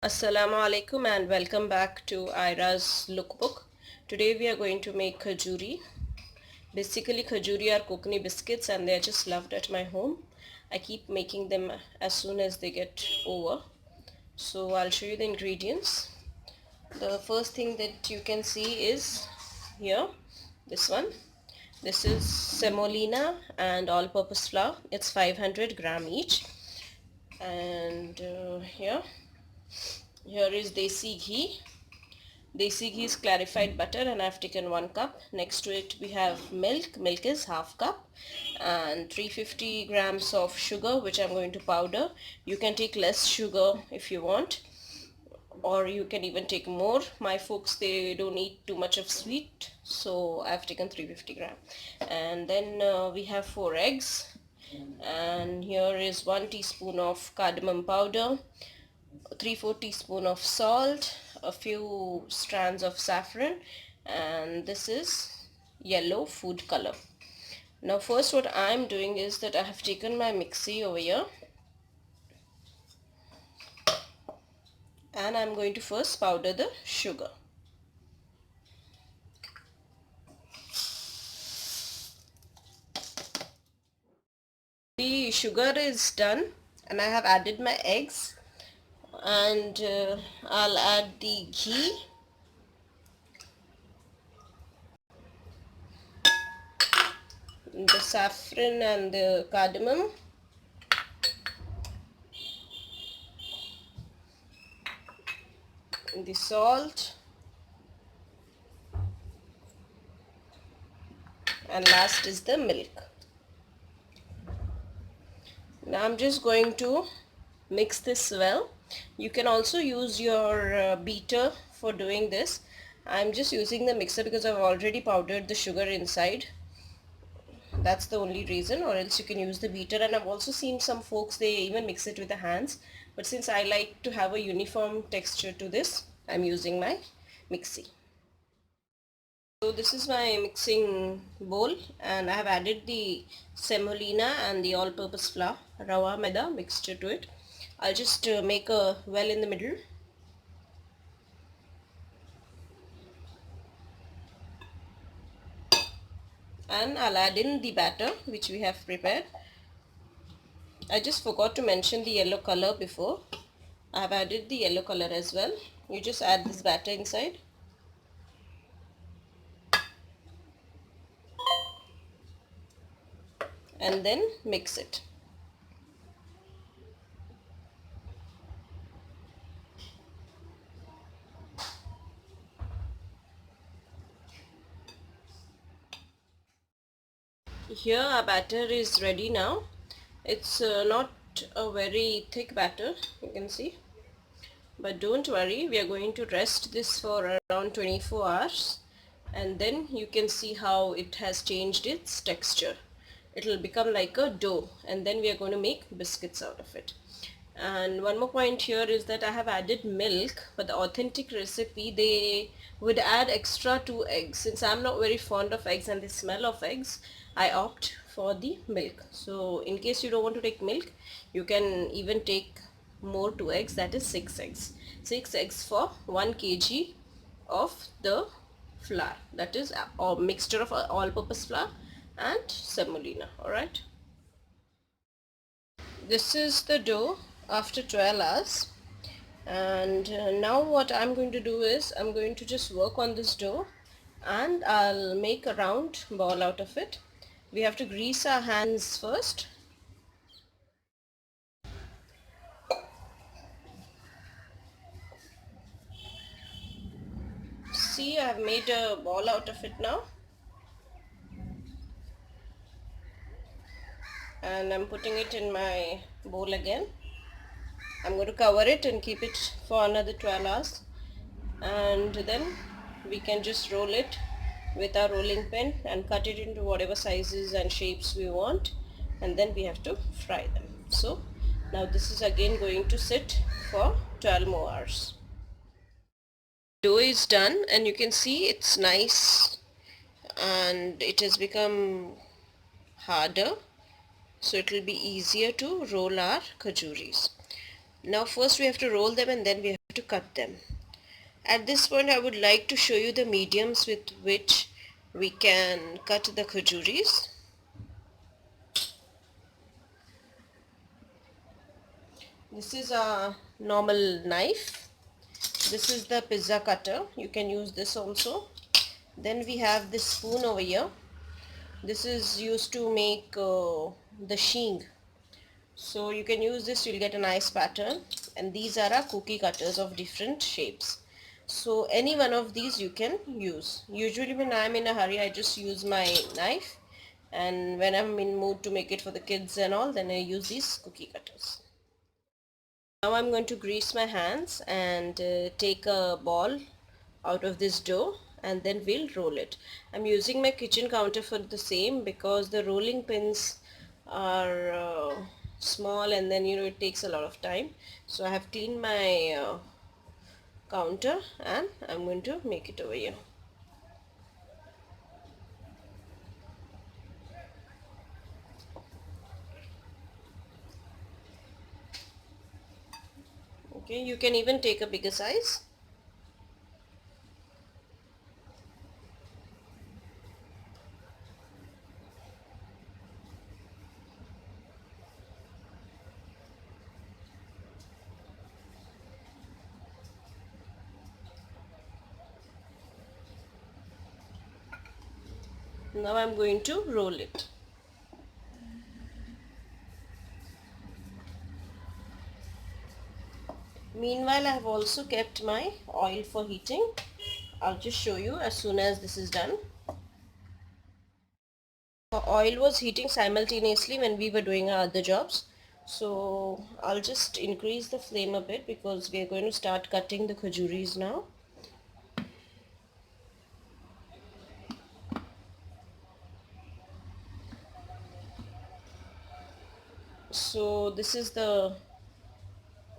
Assalamu alaikum and welcome back to Ira's lookbook. Today we are going to make khajuri. Basically khajuri are coconut biscuits and they are just loved at my home. I keep making them as soon as they get over. So I'll show you the ingredients. The first thing that you can see is here, this one. This is semolina and all-purpose flour. It's 500 gram each. And here is desi ghee. Desi ghee is clarified butter and I've taken 1 cup. Next to it we have milk. Milk is half cup and 350 grams of sugar, which I'm going to powder. You can take less sugar if you want, or you can even take more. My folks, they don't eat too much of sweet, so I've taken 350 gram. And then we have 4 eggs, and here is 1 teaspoon of cardamom powder, 3/4 teaspoon of salt, a few strands of saffron, and this is yellow food color. Now first what I'm doing is that I have taken my mixie over here and I'm going to first powder the sugar. The sugar is done and I have added my eggs, and I'll add the ghee, the saffron and the cardamom, the salt, and last is the milk. Now I'm just going to mix this well. You can also use your beater for doing this. I'm just using the mixer because I've already powdered the sugar inside. That's the only reason, or else you can use the beater. And I've also seen some folks, they even mix it with the hands, but since I like to have a uniform texture to this, I'm using my mixie. So this is my mixing bowl and I have added the semolina and the all-purpose flour, rawa maida mixture to it. I'll just make a well in the middle. And I'll add in the batter which we have prepared. I just forgot to mention the yellow color before. I have added the yellow color as well. You just add this batter inside. And then mix it. Here our batter is ready now. It's not a very thick batter, you can see, but don't worry, we are going to rest this for around 24 hours and then you can see how it has changed its texture. It will become like a dough and then we are going to make biscuits out of it. And one more point here is that I have added milk, but the authentic recipe they would add extra 2 eggs. Since I'm not very fond of eggs and the smell of eggs, I opt for the milk. So in case you don't want to take milk, you can even take more 2 eggs, that is 6 eggs. 6 eggs for 1 kg of the flour, that is a mixture of all-purpose flour and semolina. Alright, this is the dough after 12 hours, and now what I'm going to do is I'm going to just work on this dough and I'll make a round ball out of it. We have to grease our hands first. See, I've made a ball out of it now, and I'm putting it in my bowl again. I'm going to cover it and keep it for another 12 hours, and then we can just roll it with our rolling pin and cut it into whatever sizes and shapes we want, and then we have to fry them. So now this is again going to sit for 12 more hours. Dough is done and you can see it's nice and it has become harder, so it will be easier to roll our khajuris. Now first we have to roll them and then we to cut them. At this point I would like to show you the mediums with which we can cut the khajuris. This is a normal knife. This is the pizza cutter. You can use this also. Then we have this spoon over here. This is used to make the sheen. So you can use this, you'll get a nice pattern. And these are our cookie cutters of different shapes. So any one of these you can use. Usually when I'm in a hurry, I just use my knife. And when I'm in mood to make it for the kids and all, then I use these cookie cutters. Now I'm going to grease my hands and take a ball out of this dough, and then we'll roll it. I'm using my kitchen counter for the same because the rolling pins are small, and then it takes a lot of time. So I have cleaned my counter and I'm going to make it over here. Okay, you can even take a bigger size. Now I'm going to roll it. Meanwhile, I have also kept my oil for heating. I'll just show you as soon as this is done. The oil was heating simultaneously when we were doing our other jobs. So I'll just increase the flame a bit because we are going to start cutting the khajuris now. So this is the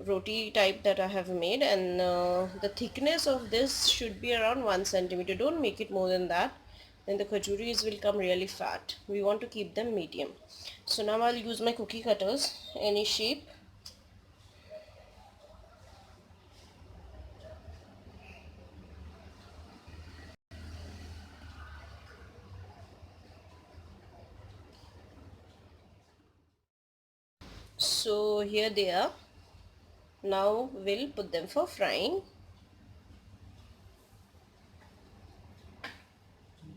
roti type that I have made, and the thickness of this should be around 1 centimeter. Don't make it more than that, then the khajuris will come really fat. We want to keep them medium. So now I'll use my cookie cutters, any shape. So here they are. Now we'll put them for frying.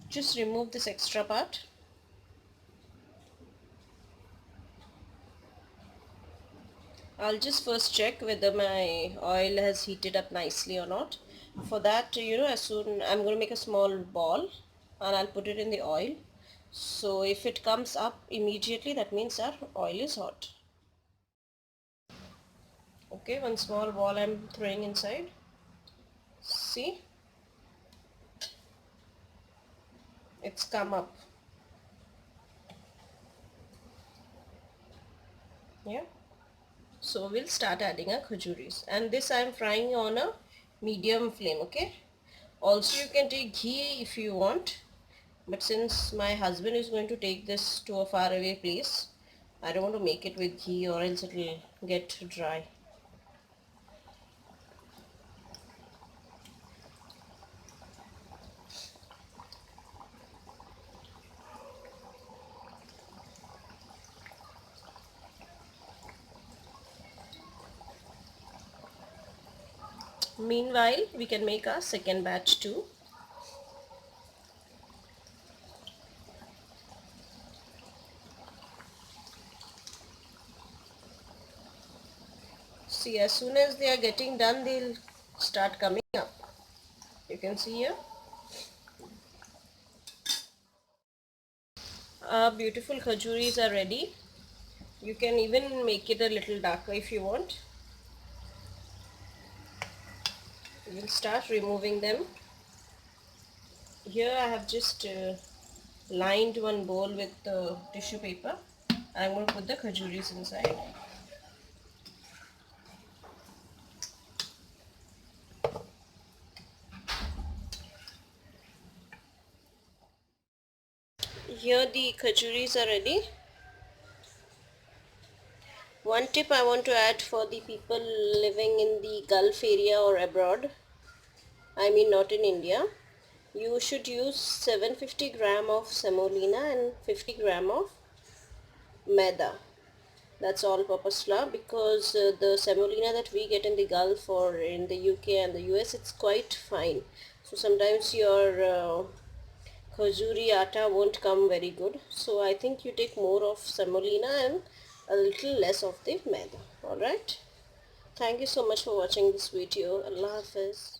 Just remove this extra part. I'll just first check whether my oil has heated up nicely or not. For that, as soon I'm going to make a small ball and I'll put it in the oil. So if it comes up immediately, that means our oil is hot. Okay, one small ball I'm throwing inside. See? It's come up. Yeah. So we'll start adding our khajuris, and this I'm frying on a medium flame. Okay. Also you can take ghee if you want, but since my husband is going to take this to a far away place, I don't want to make it with ghee or else it will get dry. Meanwhile, we can make our second batch too. See, as soon as they are getting done, they'll start coming up. You can see here. Our beautiful khajuris are ready. You can even make it a little darker if you want. We'll start removing them. Here I have just lined one bowl with tissue paper. I'm going to put the khajuris inside. Here the khajuris are ready. One tip I want to add for the people living in the Gulf area or abroad, I mean not in India, you should use 750 gram of semolina and 50 gram of maida. That's all purpose flour, because the semolina that we get in the Gulf or in the UK and the US, it's quite fine. So sometimes your Khajuri atta won't come very good. So I think you take more of semolina and a little less of the maida. Alright. Thank you so much for watching this video. Allah Hafiz.